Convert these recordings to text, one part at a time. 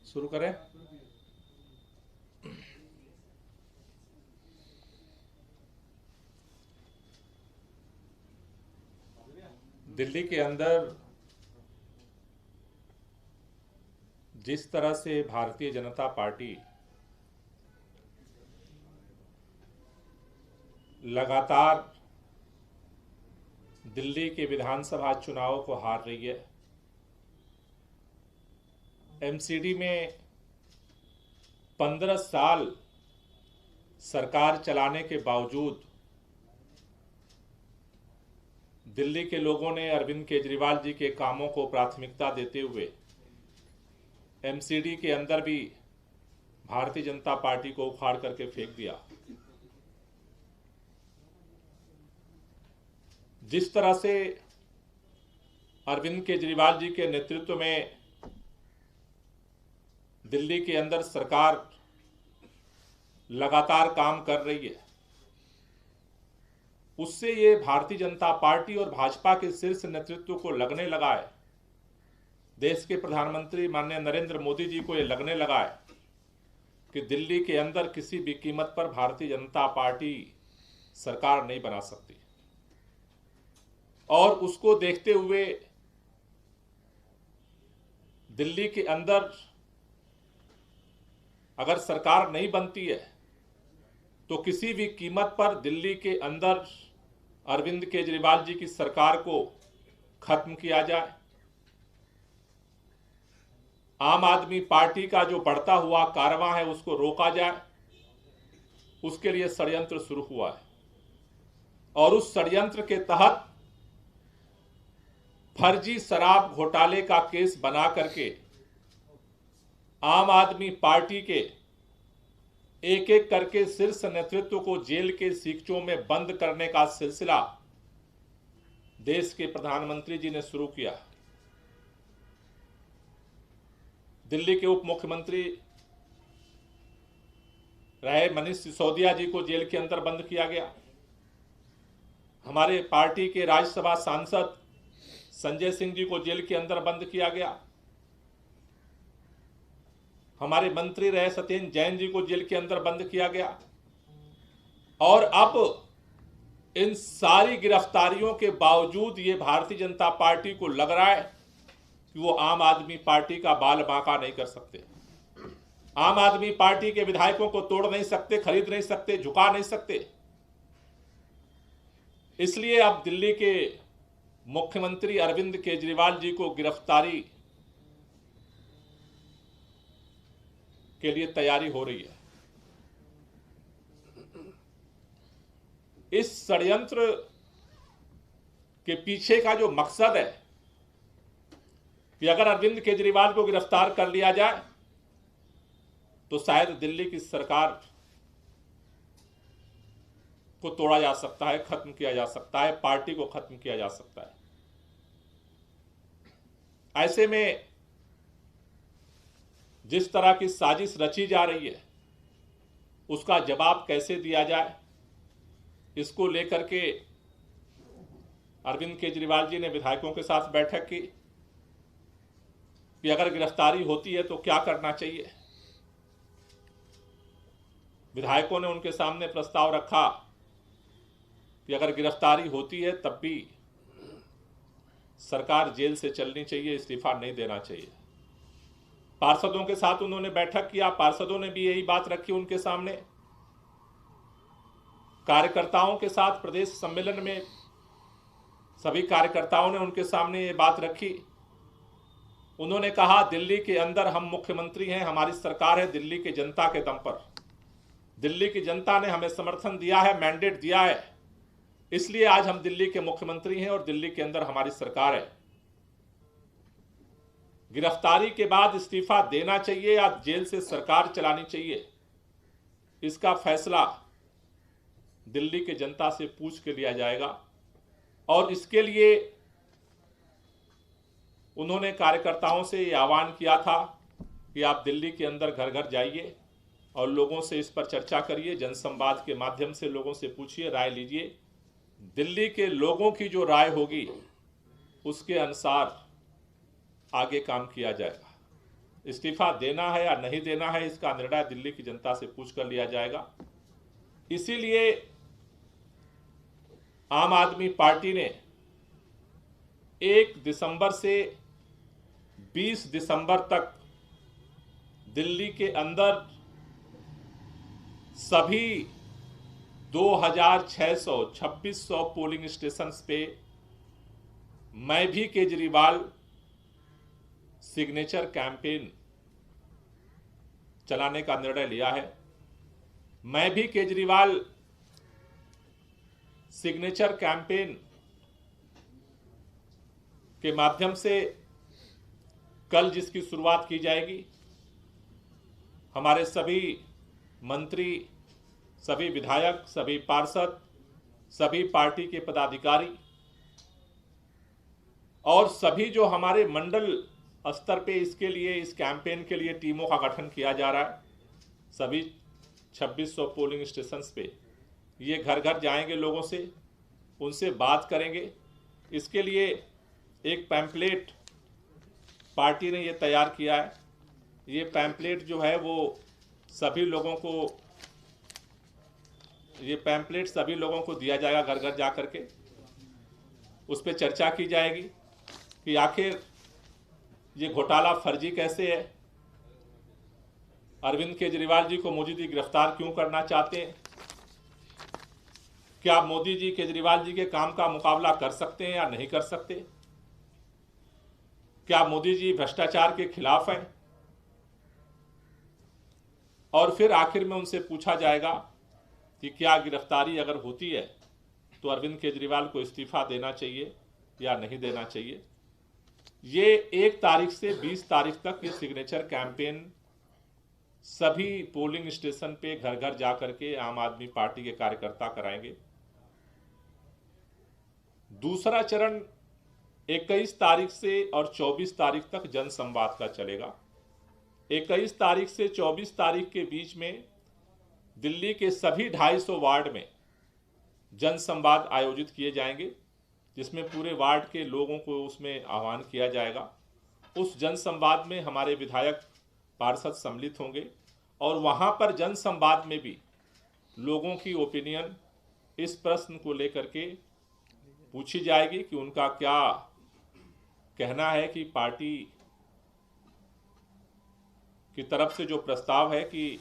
शुरू करें। दिल्ली के अंदर जिस तरह से भारतीय जनता पार्टी लगातार दिल्ली के विधानसभा चुनाव को हार रही है, एमसीडी में 15 साल सरकार चलाने के बावजूद दिल्ली के लोगों ने अरविंद केजरीवाल जी के कामों को प्राथमिकता देते हुए एमसीडी के अंदर भी भारतीय जनता पार्टी को उखाड़ करके फेंक दिया। जिस तरह से अरविंद केजरीवाल जी के नेतृत्व में दिल्ली के अंदर सरकार लगातार काम कर रही है, उससे ये भारतीय जनता पार्टी और भाजपा के शीर्ष नेतृत्व को लगने लगा है, देश के प्रधानमंत्री माननीय नरेंद्र मोदी जी को ये लगने लगा है कि दिल्ली के अंदर किसी भी कीमत पर भारतीय जनता पार्टी सरकार नहीं बना सकती। और उसको देखते हुए दिल्ली के अंदर अगर सरकार नहीं बनती है तो किसी भी कीमत पर दिल्ली के अंदर अरविंद केजरीवाल जी की सरकार को खत्म किया जाए। आम आदमी पार्टी का जो बढ़ता हुआ कारवां है उसको रोका जाए, उसके लिए षड्यंत्र शुरू हुआ है। और उस षड्यंत्र के तहत फर्जी शराब घोटाले का केस बना करके आम आदमी पार्टी के एक एक करके शीर्ष नेतृत्व को जेल के सीखचों में बंद करने का सिलसिला देश के प्रधानमंत्री जी ने शुरू किया। दिल्ली के उप मुख्यमंत्री रहे मनीष सिसोदिया जी को जेल के अंदर बंद किया गया। हमारे पार्टी के राज्यसभा सांसद संजय सिंह जी को जेल के अंदर बंद किया गया। हमारे मंत्री रहे सत्येंद्र जैन जी को जेल के अंदर बंद किया गया। और अब इन सारी गिरफ्तारियों के बावजूद ये भारतीय जनता पार्टी को लग रहा है कि वो आम आदमी पार्टी का बाल बांका नहीं कर सकते, आम आदमी पार्टी के विधायकों को तोड़ नहीं सकते, खरीद नहीं सकते, झुका नहीं सकते। इसलिए अब दिल्ली के मुख्यमंत्री अरविंद केजरीवाल जी को गिरफ्तारी के लिए तैयारी हो रही है। इस षड्यंत्र के पीछे का जो मकसद है कि अगर अरविंद केजरीवाल को गिरफ्तार कर लिया जाए तो शायद दिल्ली की सरकार को तोड़ा जा सकता है, खत्म किया जा सकता है, पार्टी को खत्म किया जा सकता है। ऐसे में जिस तरह की साजिश रची जा रही है उसका जवाब कैसे दिया जाए, इसको लेकर के अरविंद केजरीवाल जी ने विधायकों के साथ बैठक की कि अगर गिरफ्तारी होती है तो क्या करना चाहिए। विधायकों ने उनके सामने प्रस्ताव रखा कि अगर गिरफ्तारी होती है तब भी सरकार जेल से चलनी चाहिए, इस्तीफा नहीं देना चाहिए। पार्षदों के साथ उन्होंने बैठक किया, पार्षदों ने भी यही बात रखी उनके सामने। कार्यकर्ताओं के साथ प्रदेश सम्मेलन में सभी कार्यकर्ताओं ने उनके सामने ये बात रखी। उन्होंने कहा दिल्ली के अंदर हम मुख्यमंत्री हैं, हमारी सरकार है दिल्ली की जनता के दम पर। दिल्ली की जनता ने हमें समर्थन दिया है, मैंडेट दिया है, इसलिए आज हम दिल्ली के मुख्यमंत्री हैं और दिल्ली के अंदर हमारी सरकार है। गिरफ्तारी के बाद इस्तीफा देना चाहिए या जेल से सरकार चलानी चाहिए, इसका फैसला दिल्ली के जनता से पूछ के लिया जाएगा। और इसके लिए उन्होंने कार्यकर्ताओं से ये आह्वान किया था कि आप दिल्ली के अंदर घर घर जाइए और लोगों से इस पर चर्चा करिए, जनसंवाद के माध्यम से लोगों से पूछिए, राय लीजिए। दिल्ली के लोगों की जो राय होगी उसके अनुसार आगे काम किया जाएगा। इस्तीफा देना है या नहीं देना है, इसका निर्णय दिल्ली की जनता से पूछ कर लिया जाएगा। इसीलिए आम आदमी पार्टी ने 1 दिसंबर से 20 दिसंबर तक दिल्ली के अंदर सभी 2600 पोलिंग स्टेशंस पे मैं भी केजरीवाल सिग्नेचर कैंपेन चलाने का निर्णय लिया है। मैं भी केजरीवाल सिग्नेचर कैंपेन के माध्यम से कल जिसकी शुरुआत की जाएगी, हमारे सभी मंत्री, सभी विधायक, सभी पार्षद, सभी पार्टी के पदाधिकारी और सभी जो हमारे मंडल स्तर पे इसके लिए, इस कैंपेन के लिए टीमों का गठन किया जा रहा है, सभी 2600 पोलिंग स्टेशंस पे ये घर घर जाएंगे, लोगों से उनसे बात करेंगे। इसके लिए एक पैम्पलेट पार्टी ने ये तैयार किया है। ये पैम्पलेट जो है वो सभी लोगों को दिया जाएगा घर घर जा करके। उस पर चर्चा की जाएगी कि आखिर ये घोटाला फर्जी कैसे है, अरविंद केजरीवाल जी को मोदी जी गिरफ्तार क्यों करना चाहते हैं, क्या मोदी जी केजरीवाल जी के काम का मुकाबला कर सकते हैं या नहीं कर सकते, क्या मोदी जी भ्रष्टाचार के खिलाफ हैं, और फिर आखिर में उनसे पूछा जाएगा कि क्या गिरफ्तारी अगर होती है तो अरविंद केजरीवाल को इस्तीफा देना चाहिए या नहीं देना चाहिए। ये 1 तारीख से 20 तारीख तक ये सिग्नेचर कैंपेन सभी पोलिंग स्टेशन पे घर घर जाकर के आम आदमी पार्टी के कार्यकर्ता कराएंगे। दूसरा चरण 21 तारीख से और 24 तारीख तक जनसंवाद का चलेगा। 21 तारीख से 24 तारीख के बीच में दिल्ली के सभी 250 वार्ड में जनसंवाद आयोजित किए जाएंगे, जिसमें पूरे वार्ड के लोगों को उसमें आह्वान किया जाएगा। उस जनसंवाद में हमारे विधायक, पार्षद सम्मिलित होंगे और वहां पर जनसंवाद में भी लोगों की ओपिनियन इस प्रश्न को लेकर के पूछी जाएगी कि उनका क्या कहना है कि पार्टी की तरफ से जो प्रस्ताव है कि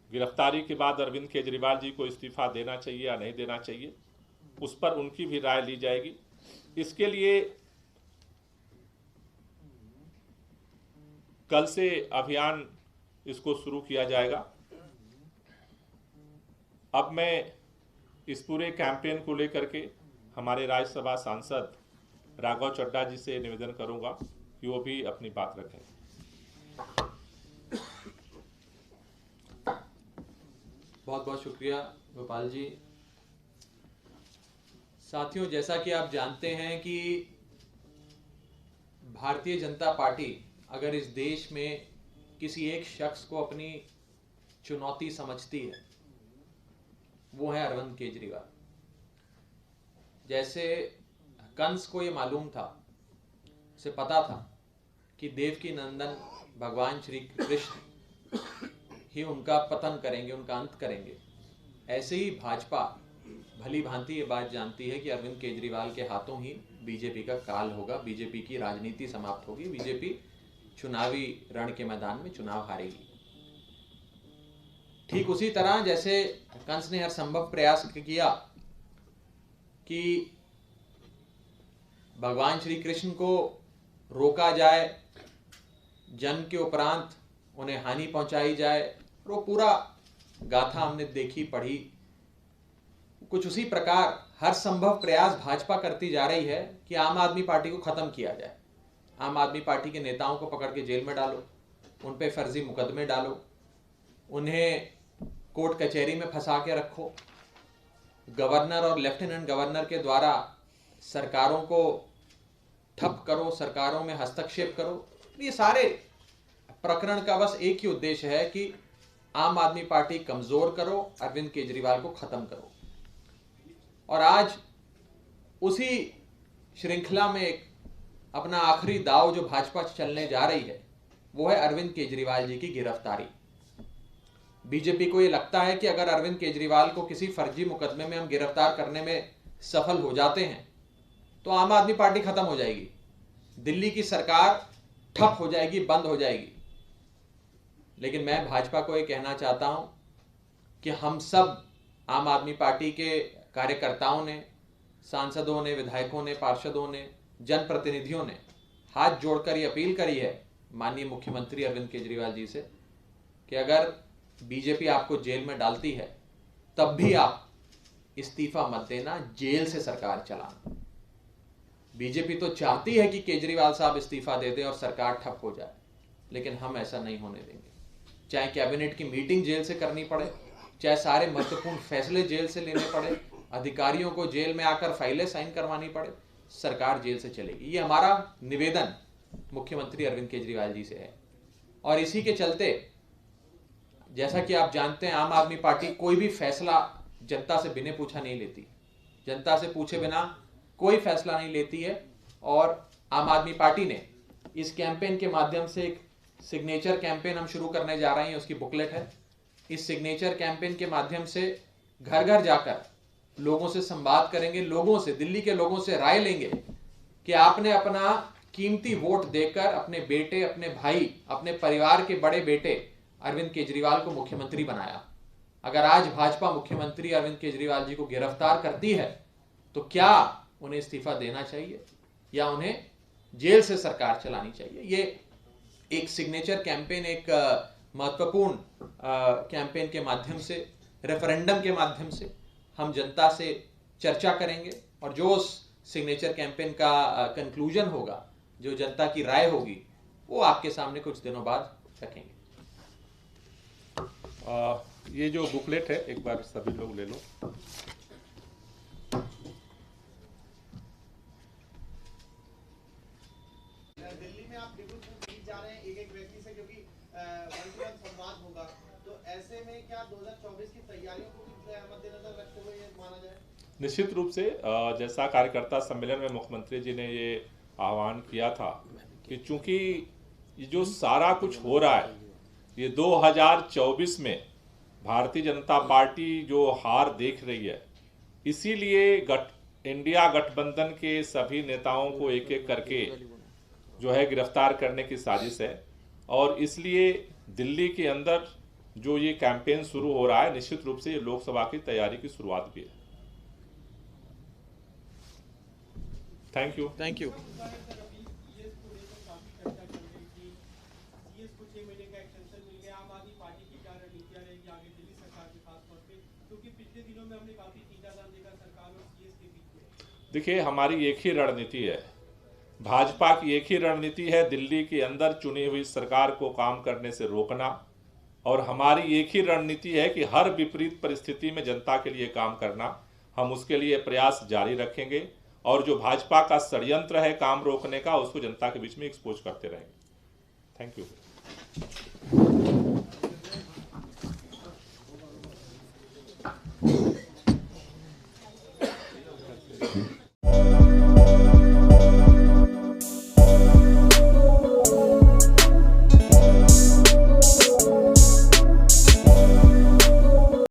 गिरफ्तारी के बाद अरविंद केजरीवाल जी को इस्तीफा देना चाहिए या नहीं देना चाहिए, उस पर उनकी भी राय ली जाएगी। इसके लिए कल से अभियान इसको शुरू किया जाएगा। अब मैं इस पूरे कैंपेन को लेकर के हमारे राज्यसभा सांसद राघव चड्ढा जी से निवेदन करूंगा कि वो भी अपनी बात रखें। बहुत बहुत शुक्रिया गोपाल जी। साथियों, जैसा कि आप जानते हैं कि भारतीय जनता पार्टी अगर इस देश में किसी एक शख्स को अपनी चुनौती समझती है, वो है अरविंद केजरीवाल। जैसे कंस को ये मालूम था, उसे पता था कि देवकी नंदन भगवान श्री कृष्ण ही उनका पतन करेंगे, उनका अंत करेंगे, ऐसे ही भाजपा भली भांति ये बात जानती है कि अरविंद केजरीवाल के हाथों ही बीजेपी का काल होगा, बीजेपी की राजनीति समाप्त होगी, बीजेपी चुनावी रण के मैदान में चुनाव हारेगी। ठीक उसी तरह जैसे कंस ने हर संभव प्रयास किया कि भगवान श्री कृष्ण को रोका जाए, जन्म के उपरांत उन्हें हानि पहुंचाई जाए, वो पूरा गाथा हमने देखी, पढ़ी। कुछ उसी प्रकार हर संभव प्रयास भाजपा करती जा रही है कि आम आदमी पार्टी को खत्म किया जाए। आम आदमी पार्टी के नेताओं को पकड़ के जेल में डालो, उन पे फर्जी मुकदमे डालो, उन्हें कोर्ट कचहरी में फंसा के रखो, गवर्नर और लेफ्टिनेंट गवर्नर के द्वारा सरकारों को ठप करो, सरकारों में हस्तक्षेप करो। ये सारे प्रकरण का बस एक ही उद्देश्य है कि आम आदमी पार्टी कमजोर करो, अरविंद केजरीवाल को खत्म करो। और आज उसी श्रृंखला में एक अपना आखिरी दाव जो भाजपा चलने जा रही है वो है अरविंद केजरीवाल जी की गिरफ्तारी। बीजेपी को ये लगता है कि अगर अरविंद केजरीवाल को किसी फर्जी मुकदमे में हम गिरफ्तार करने में सफल हो जाते हैं तो आम आदमी पार्टी खत्म हो जाएगी, दिल्ली की सरकार ठप हो जाएगी, बंद हो जाएगी। लेकिन मैं भाजपा को ये कहना चाहता हूं कि हम सब आम आदमी पार्टी के कार्यकर्ताओं ने, सांसदों ने, विधायकों ने, पार्षदों ने, जनप्रतिनिधियों ने हाथ जोड़कर ये अपील करी है माननीय मुख्यमंत्री अरविंद केजरीवाल जी से कि अगर बीजेपी आपको जेल में डालती है तब भी आप इस्तीफा मत देना, जेल से सरकार चलाना। बीजेपी तो चाहती है कि केजरीवाल साहब इस्तीफा दे दें और सरकार ठप हो जाए, लेकिन हम ऐसा नहीं होने देंगे। चाहे कैबिनेट की मीटिंग जेल से करनी पड़े, चाहे सारे महत्वपूर्ण फैसले जेल से लेने पड़े, अधिकारियों को जेल में आकर फाइलें साइन करवानी पड़े, सरकार जेल से चलेगी। ये हमारा निवेदन मुख्यमंत्री अरविंद केजरीवाल जी से है। और इसी के चलते जैसा कि आप जानते हैं आम आदमी पार्टी कोई भी फैसला जनता से बिना पूछा नहीं लेती, जनता से पूछे बिना कोई फैसला नहीं लेती है। और आम आदमी पार्टी ने इस कैंपेन के माध्यम से एक सिग्नेचर कैंपेन हम शुरू करने जा रहे हैं, उसकी बुकलेट है। इस सिग्नेचर कैंपेन के माध्यम से घर घर जाकर लोगों से संवाद करेंगे, लोगों से, दिल्ली के लोगों से राय लेंगे कि आपने अपना कीमती वोट देकर अपने बेटे, अपने भाई, अपने परिवार के बड़े बेटे अरविंद केजरीवाल को मुख्यमंत्री बनाया। अगर आज भाजपा मुख्यमंत्री अरविंद केजरीवाल जी को गिरफ्तार करती है तो क्या उन्हें इस्तीफा देना चाहिए या उन्हें जेल से सरकार चलानी चाहिए? ये एक सिग्नेचर कैंपेन, एक महत्वपूर्ण कैंपेन के माध्यम से, रेफरेंडम के माध्यम से हम जनता से चर्चा करेंगे और जो उस सिग्नेचर कैंपेन का कंक्लूजन होगा, जो जनता की राय होगी, वो आपके सामने कुछ दिनों बाद रखेंगे। ये जो बुकलेट है एक बार सभी लोग ले लो। दिल्ली में आप बिल्कुल जा रहे हैं एक व्यक्ति से, क्योंकि संवाद होगा, तो ऐसे में क्या 2024 की तैयारियों को मद्देनजर रखते हुए ये माना जाए? निश्चित रूप से जैसा कार्यकर्ता सम्मेलन में मुख्यमंत्री जी ने ये आह्वान किया था कि चूंकि ये जो सारा कुछ हो रहा है ये 2024 में भारतीय जनता पार्टी जो हार देख रही है, इसीलिए इंडिया गठबंधन के सभी नेताओं को एक एक करके जो है गिरफ्तार करने की साजिश है। और इसलिए दिल्ली के अंदर जो ये कैंपेन शुरू हो रहा है, निश्चित रूप से ये लोकसभा की तैयारी की शुरुआत भी है। Thank you. देखिए, हमारी एक ही रणनीति है, भाजपा की एक ही रणनीति है, दिल्ली के अंदर चुनी हुई सरकार को काम करने से रोकना। और हमारी एक ही रणनीति है कि हर विपरीत परिस्थिति में जनता के लिए काम करना। हम उसके लिए प्रयास जारी रखेंगे और जो भाजपा का षड्यंत्र है काम रोकने का, उसको जनता के बीच में एक्सपोज करते रहेंगे। Thank you.